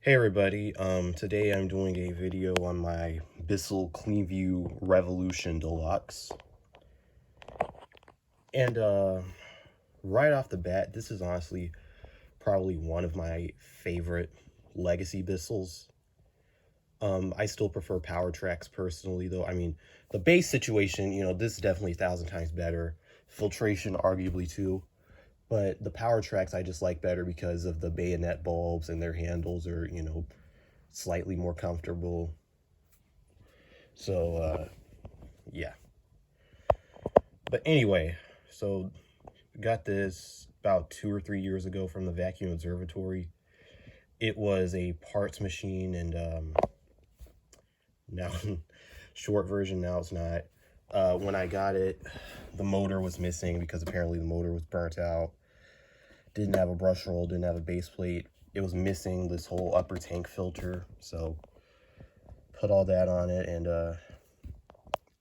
Hey everybody, today I'm doing a video on my Bissell CleanView Revolution Deluxe. And right off the bat, this is honestly probably one of my favorite legacy Bissells. I still prefer PowerTraks personally though. I mean, the base situation, this is definitely 1,000 times better. Filtration arguably too. But the PowerTraks I just like better because of the bayonet bulbs, and their handles are, slightly more comfortable. So, yeah. But anyway, so got this about 2 or 3 years ago from the Vacuum Observatory. It was a parts machine, and now, short version, now it's not. When I got it, the motor was missing because apparently the motor was burnt out. Didn't have a brush roll, didn't have a base plate. It was missing this whole upper tank filter, so put all that on it, and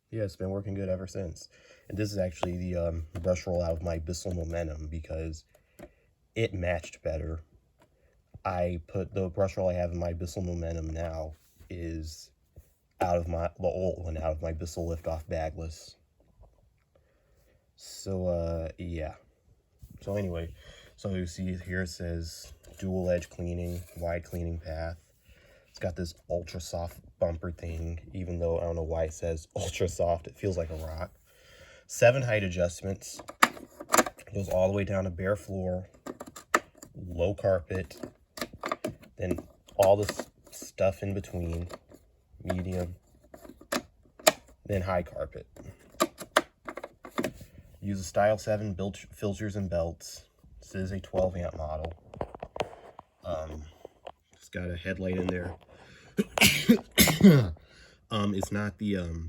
yeah, it's been working good ever since. And this is actually the brush roll out of my Bissell Momentum because it matched better. I put the brush roll I have in my Bissell Momentum now is out of the old one, out of my Bissell Liftoff Bagless. So yeah. So anyway, so you see here it says dual edge cleaning, wide cleaning path. It's got this ultra soft bumper thing, even though I don't know why it says ultra soft. It feels like a rock. 7 height adjustments. Goes all the way down to bare floor, low carpet, then all this stuff in between, medium, then high carpet. Uses Style 7 filters and belts. This is a 12 amp model. It's got a headlight in there. It's not the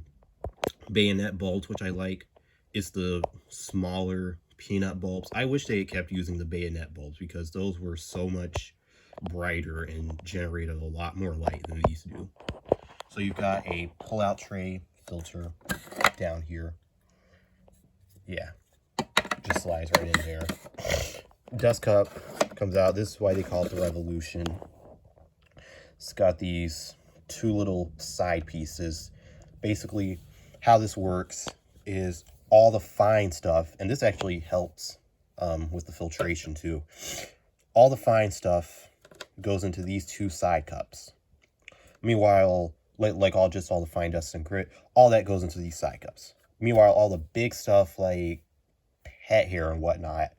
bayonet bulbs, which I like. It's the smaller peanut bulbs. I wish they had kept using the bayonet bulbs because those were so much brighter and generated a lot more light than these do. So you've got a pull-out tray filter down here. Yeah, just slides right in there. Dust cup comes out. This is why they call it the Revolution. It's got these 2 little side pieces. Basically, how this works is all the fine stuff, and this actually helps with the filtration too. All the fine stuff goes into these 2 side cups. Meanwhile, like all the fine dust and grit, all that goes into these side cups. Meanwhile, all the big stuff like pet hair and whatnot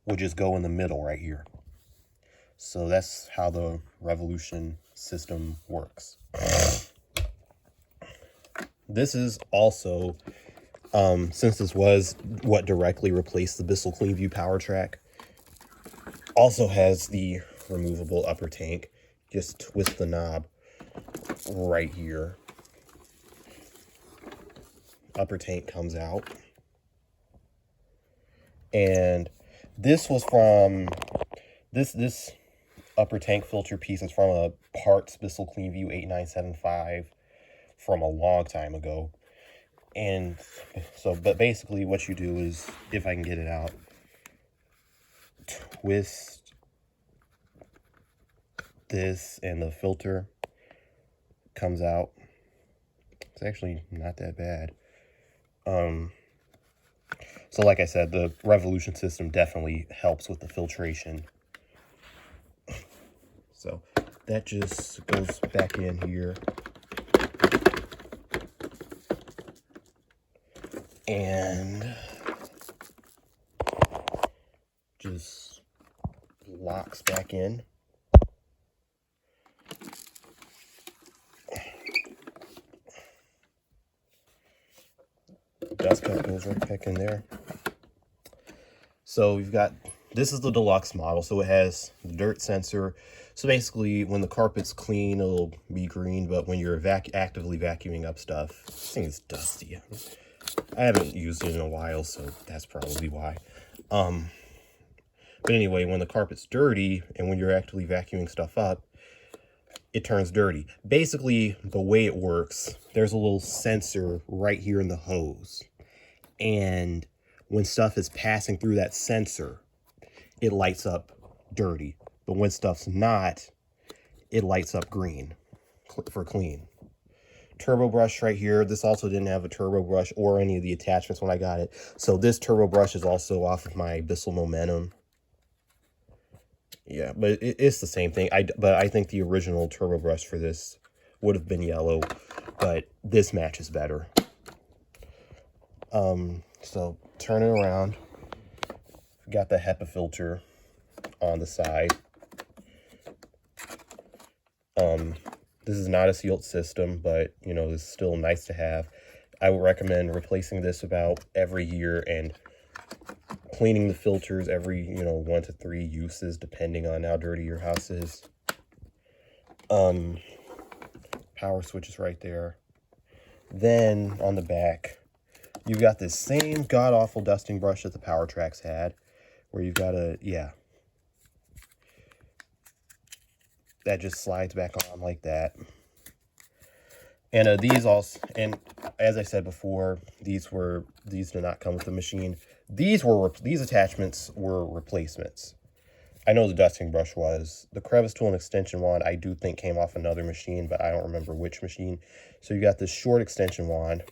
would just go in the middle right here. So that's how the Revolution system works. This is also, since this was what directly replaced the Bissell CleanView PowerTrak, also has the removable upper tank. Just twist the knob right here. Upper tank comes out. And this was from, this upper tank filter piece is from a parts Bissell CleanView 8975 from a long time ago. And so, but basically what you do is, if I can get it out, twist this and the filter comes out. It's actually not that bad. So like I said, the Revolution system definitely helps with the filtration. So that just goes back in here. And just locks back in. Dust cup goes right back in there. So we've got, this is the deluxe model, so it has the dirt sensor. So basically, when the carpet's clean, it'll be green, but when you're actively vacuuming up stuff, this thing is dusty. I haven't used it in a while, so that's probably why. But anyway, when the carpet's dirty and when you're actively vacuuming stuff up, it turns dirty. Basically, the way it works, there's a little sensor right here in the hose. And when stuff is passing through that sensor, it lights up dirty. But when stuff's not, it lights up green for clean. Turbo brush right here. This also didn't have a turbo brush or any of the attachments when I got it. So this turbo brush is also off of my Bissell Momentum. Yeah, but it's the same thing. But I think the original turbo brush for this would have been yellow, but this matches better. So turn it around. Got the HEPA filter on the side. This is not a sealed system, but, you know, it's still nice to have. I would recommend replacing this about every year and cleaning the filters every, you know, 1 to 3 uses, depending on how dirty your house is. Power switch is right there. Then, on the back, you've got this same god-awful dusting brush that the PowerTraks had, where you've got a, yeah, that just slides back on like that. And these also, and as I said before, these did not come with the machine. These attachments were replacements. I know the dusting brush was. The crevice tool and extension wand I do think came off another machine, but I don't remember which machine. So you got this short extension wand,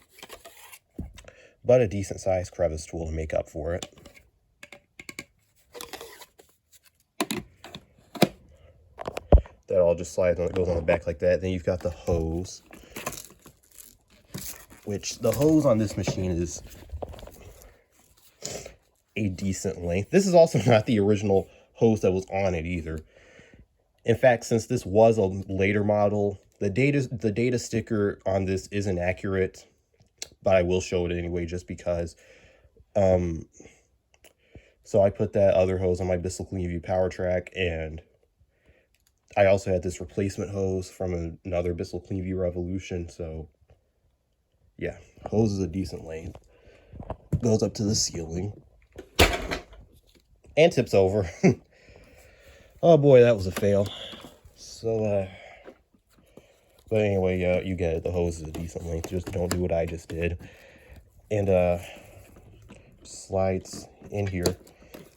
but a decent sized crevice tool to make up for it. That all just slides on, it goes on the back like that. Then you've got the hose, which the hose on this machine is a decent length. This is also not the original hose that was on it either. In fact, since this was a later model, the data sticker on this isn't accurate, but I will show it anyway just because. So I put that other hose on my Bissell CleanView PowerTrak, and I also had this replacement hose from another Bissell CleanView Revolution. So yeah, hose is a decent length. Goes up to the ceiling and tips over. Oh boy, that was a fail. So but anyway, you get it. The hose is a decent length. Just don't do what I just did. And slides in here.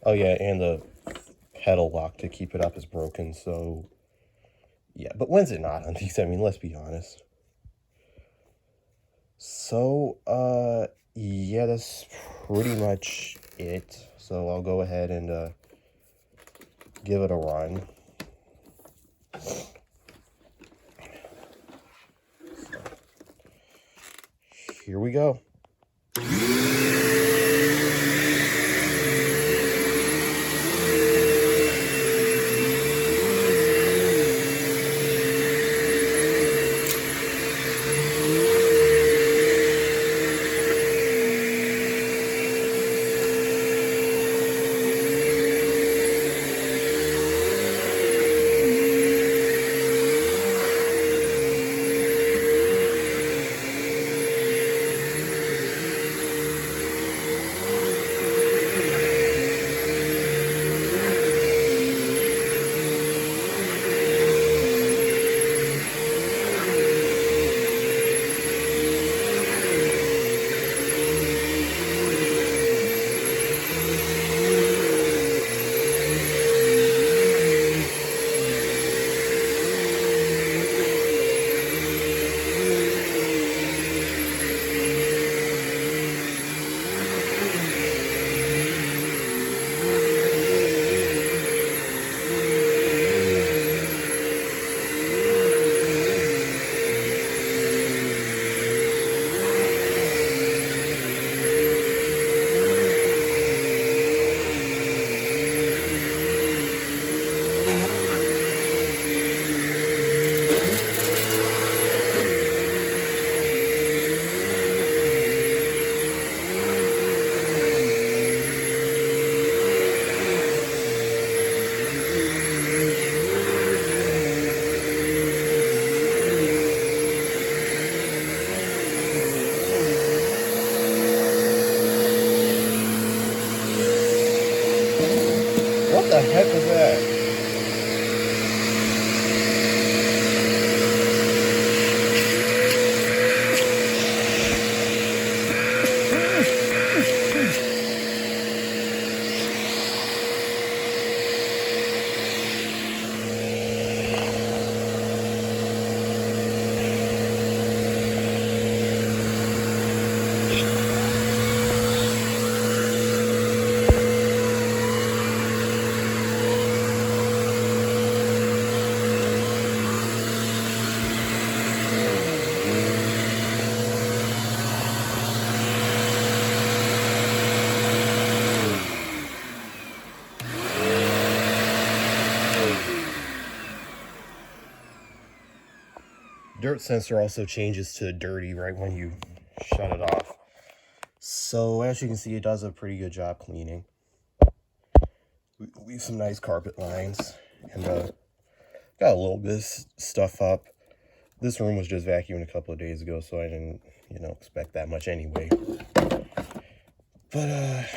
Oh yeah, and the pedal lock to keep it up is broken. So yeah, but when's it not on these? I mean, let's be honest. So yeah, that's pretty much it. So I'll go ahead and give it a run. Here we go. dirt sensor also changes to dirty right when you shut it off. So as you can see, it does a pretty good job cleaning. We leave some nice carpet lines, and got a little bit of stuff up. This room was just vacuumed a couple of days ago, so I didn't, expect that much anyway. But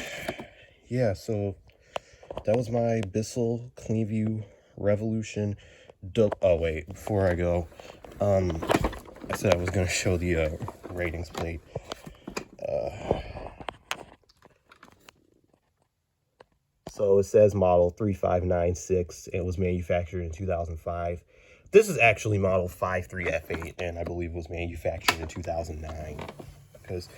yeah, so that was my Bissell CleanView Revolution oh wait, before I go, I said I was going to show the ratings plate. So it says model 3596. It was manufactured in 2005. This is actually model 53F8, and I believe it was manufactured in 2009. Because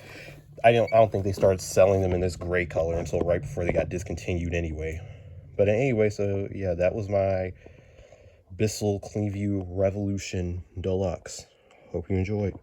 I don't think they started selling them in this gray color until right before they got discontinued anyway. But anyway, so yeah, that was my Bissell CleanView Revolution Deluxe. Hope you enjoyed.